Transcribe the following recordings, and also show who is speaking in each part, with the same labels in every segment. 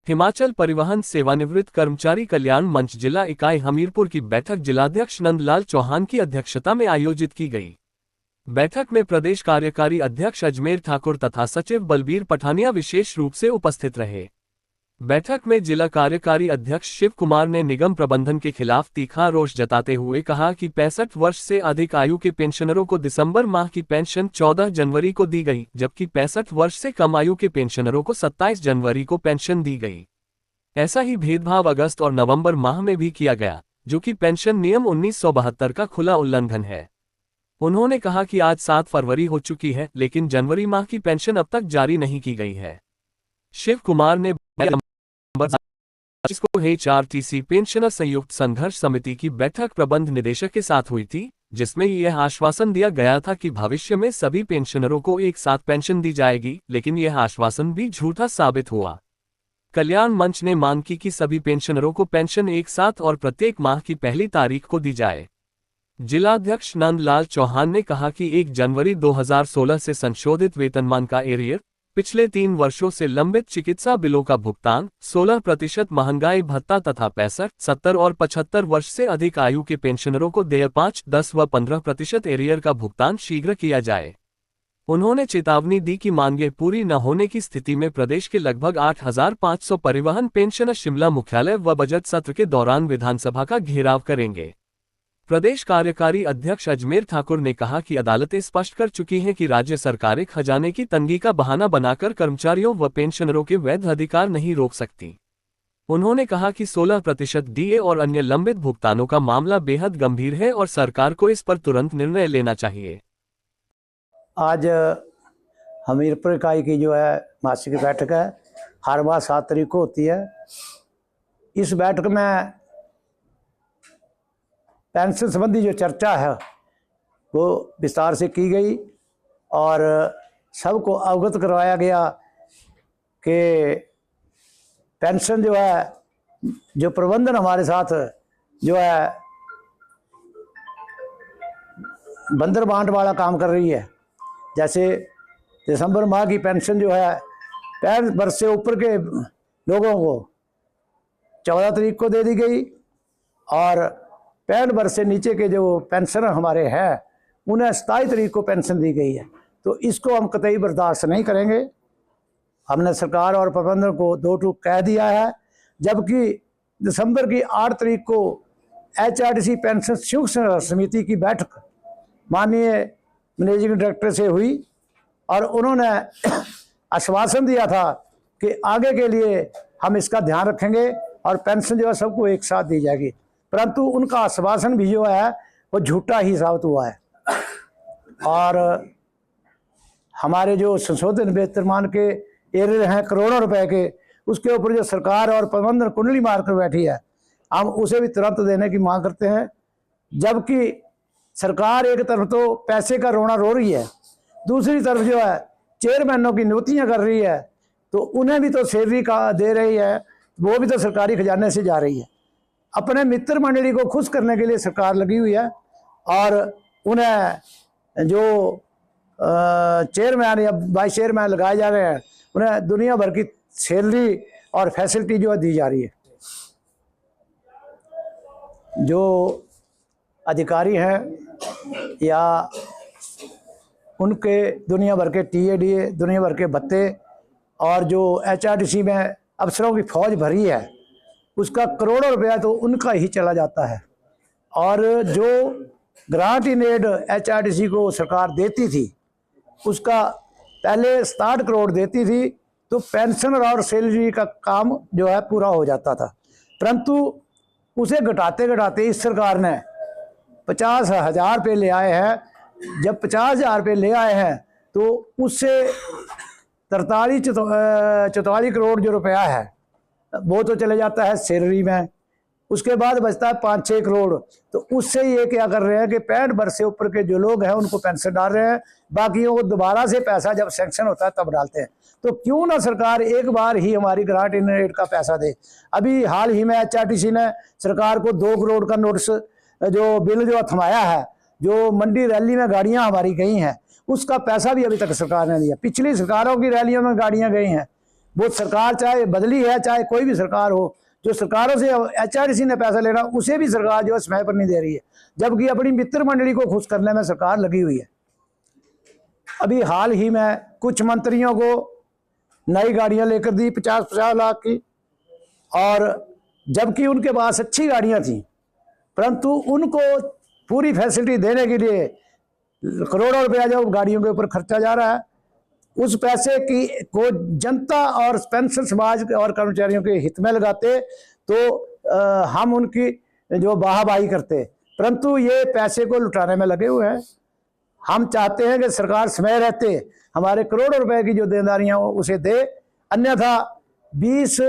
Speaker 1: हिमाचल परिवहन सेवानिवृत्त कर्मचारी कल्याण मंच जिला इकाई हमीरपुर की बैठक जिलाध्यक्ष नंदलाल चौहान की अध्यक्षता में आयोजित की गई। बैठक में प्रदेश कार्यकारी अध्यक्ष अजमेर ठाकुर तथा सचिव बलबीर पठानिया विशेष रूप से उपस्थित रहे। बैठक में जिला कार्यकारी अध्यक्ष शिव कुमार ने निगम प्रबंधन के खिलाफ तीखा रोष जताते हुए कहा कि 65 वर्ष से अधिक आयु के पेंशनरों को दिसंबर माह की पेंशन 14 जनवरी को दी गई, जबकि 65 वर्ष से कम आयु के पेंशनरों को 27 जनवरी को पेंशन दी गई। ऐसा ही भेदभाव अगस्त और नवंबर माह में भी किया गया, जो कि पेंशन नियम 1972 का खुला उल्लंघन है। उन्होंने कहा कि आज 7 फरवरी हो चुकी है, लेकिन जनवरी माह की पेंशन अब तक जारी नहीं की गई है। शिव कुमार ने जिसको HRTC पेंशनर संयुक्त संघर्ष समिति की बैठक प्रबंध निदेशक के साथ हुई थी, जिसमें यह आश्वासन दिया गया था कि भविष्य में सभी पेंशनरों को एक साथ पेंशन दी जाएगी, लेकिन यह आश्वासन भी झूठा साबित हुआ। कल्याण मंच ने मांग की कि सभी पेंशनरों को पेंशन एक साथ और प्रत्येक माह की पहली तारीख को दी जाए। जिलाध्यक्ष नंदलाल चौहान ने कहा कि 1 जनवरी 2016 से संशोधित वेतनमान का एरियर, पिछले 3 वर्षों से लंबित चिकित्सा बिलों का भुगतान, 16% महंगाई भत्ता तथा 65, 70 और 75 वर्ष से अधिक आयु के पेंशनरों को देय 5, 10 व 15% एरियर का भुगतान शीघ्र किया जाए। उन्होंने चेतावनी दी कि मांगें पूरी न होने की स्थिति में प्रदेश के लगभग 8,500 परिवहन पेंशनर शिमला मुख्यालय व बजट सत्र के दौरान विधानसभा का घेराव करेंगे। प्रदेश कार्यकारी अध्यक्ष अजमेर ठाकुर ने कहा कि अदालतें स्पष्ट कर चुकी हैं कि राज्य सरकारें खजाने की तंगी का बहाना बनाकर कर्मचारियों व पेंशनरों के वैध अधिकार नहीं रोक सकती। उन्होंने कहा कि 16% डीए और अन्य लंबित भुगतानों का मामला बेहद गंभीर है और सरकार को इस पर तुरंत निर्णय लेना चाहिए।
Speaker 2: आज हमीरपुर इकाई की जो है मासिक बैठक है, हर बार 7 तारीख को होती है। इस बैठक में पेंशन संबंधी जो चर्चा है वो विस्तार से की गई और सबको अवगत करवाया गया कि पेंशन जो है, जो प्रबंधन हमारे साथ जो है बंदर बांट वाला काम कर रही है। जैसे दिसंबर माह की पेंशन जो है 65 वर्ष से ऊपर के लोगों को 14 तारीख को दे दी गई और 65 वर्ष से नीचे के जो पेंशनर हमारे हैं उन्हें 27 तारीख को पेंशन दी गई है। तो इसको हम कतई बर्दाश्त नहीं करेंगे। हमने सरकार और प्रबंधन को 2 टूक कह दिया है। जबकि दिसंबर की 8 तारीख को HRTC पेंशन संयुक्त समिति की बैठक माननीय मैनेजिंग डायरेक्टर से हुई और उन्होंने आश्वासन दिया था कि आगे के लिए हम इसका ध्यान रखेंगे और पेंशन जो है सबको एक साथ दी जाएगी, परंतु उनका आश्वासन भी जो है वो झूठा ही साबित हुआ है। और हमारे जो संशोधित वेतनमान के एरियर हैं करोड़ों रुपए के, उसके ऊपर जो सरकार और प्रबंधन कुंडली मारकर बैठी है, हम उसे भी तुरंत देने की मांग करते हैं। जबकि सरकार एक तरफ तो पैसे का रोना रो रही है, दूसरी तरफ जो है चेयरमैनों की नियुक्तियां कर रही है, तो उन्हें भी तो सैलरी का दे रही है, वो भी तो सरकारी खजाने से जा रही है। अपने मित्र मंडली को खुश करने के लिए सरकार लगी हुई है और उन्हें जो चेयरमैन या वाइस चेयरमैन लगाए जा रहे हैं उन्हें दुनिया भर की सैलरी और फैसिलिटी जो है दी जा रही है। जो अधिकारी हैं या उनके दुनिया भर के TADA, दुनिया भर के भत्ते और जो HRTC में अफसरों की फौज भरी है, उसका करोड़ों रुपया तो उनका ही चला जाता है। और जो ग्रांट इन एड HRTC को सरकार देती थी, उसका पहले 67 करोड़ देती थी, तो पेंशन और सैलरी का काम जो है पूरा हो जाता था। परंतु उसे घटाते घटाते इस सरकार ने 50,000 रुपये ले आए हैं। जब 50,000 रुपये ले आए हैं तो उससे 43-44 करोड़ जो रुपया है वो तो चले जाता है सैलरी में। उसके बाद बचता है 5-6 करोड़, तो उससे ये क्या कर रहे हैं कि 65 वर्ष से ऊपर के जो लोग हैं उनको पेंशन डाल रहे हैं, बाकियों को दोबारा से पैसा जब सैंक्शन होता है तब डालते हैं। तो क्यों ना सरकार एक बार ही हमारी ग्रांट इन एड का पैसा दे। अभी हाल ही में HRTC ने सरकार को 2 करोड़ का नोटिस जो बिल जो थमाया है, जो मंडी रैली में गाड़ियां हमारी गई हैं, उसका पैसा भी अभी तक सरकार ने दिया। पिछली सरकारों की रैलियों में गाड़ियां गई हैं, वो सरकार चाहे बदली है चाहे कोई भी सरकार हो, जो सरकारों से HRDC ने पैसा लेना उसे भी सरकार जो है समय पर नहीं दे रही है, जबकि अपनी मित्र मंडली को खुश करने में सरकार लगी हुई है। अभी हाल ही में कुछ मंत्रियों को नई गाड़ियां लेकर दी 50-50 लाख की, और जबकि उनके पास अच्छी गाड़ियां थी, परंतु उनको पूरी फैसिलिटी देने के लिए करोड़ों रुपया जो गाड़ियों के ऊपर खर्चा जा रहा है, उस पैसे की को जनता और पेंशन समाज और कर्मचारियों के हित में लगाते तो हम उनकी जो वाहवाही करते, परंतु ये पैसे को लुटाने में लगे हुए हैं। हम चाहते हैं कि सरकार समय रहते हमारे करोड़ों रुपए की जो देनदारियां हो उसे दे, अन्यथा 20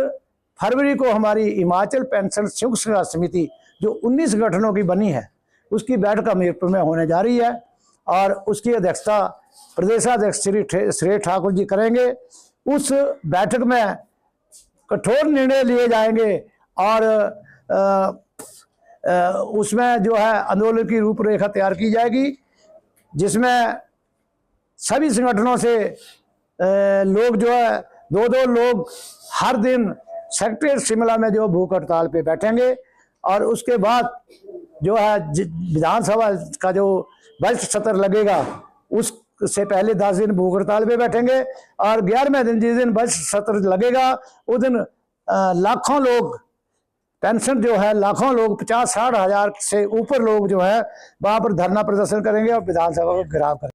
Speaker 2: फरवरी को हमारी हिमाचल पेंशन संयुक्त समिति जो 19 संगठनों की बनी है उसकी बैठक हमीरपुर में होने जा रही है, और उसकी अध्यक्षता प्रदेशाध्यक्ष श्री सुरेश ठाकुर जी करेंगे। उस बैठक में कठोर निर्णय लिए जाएंगे और उसमें जो है आंदोलन की रूपरेखा तैयार की जाएगी, जिसमें सभी संगठनों से लोग जो है 2-2 लोग हर दिन सेक्रेटरीट शिमला में जो भूख हड़ताल पे बैठेंगे, और उसके बाद जो है विधानसभा का जो बजट सत्र लगेगा उससे पहले 10 दिन भूख हड़ताल पे बैठेंगे, और 11वें दिन जिस दिन बजट सत्र लगेगा उस दिन लाखों लोग पेंशन जो है लाखों लोग 50-60 हज़ार से ऊपर लोग जो है वहां पर धरना प्रदर्शन करेंगे और विधानसभा को घेराव करेंगे।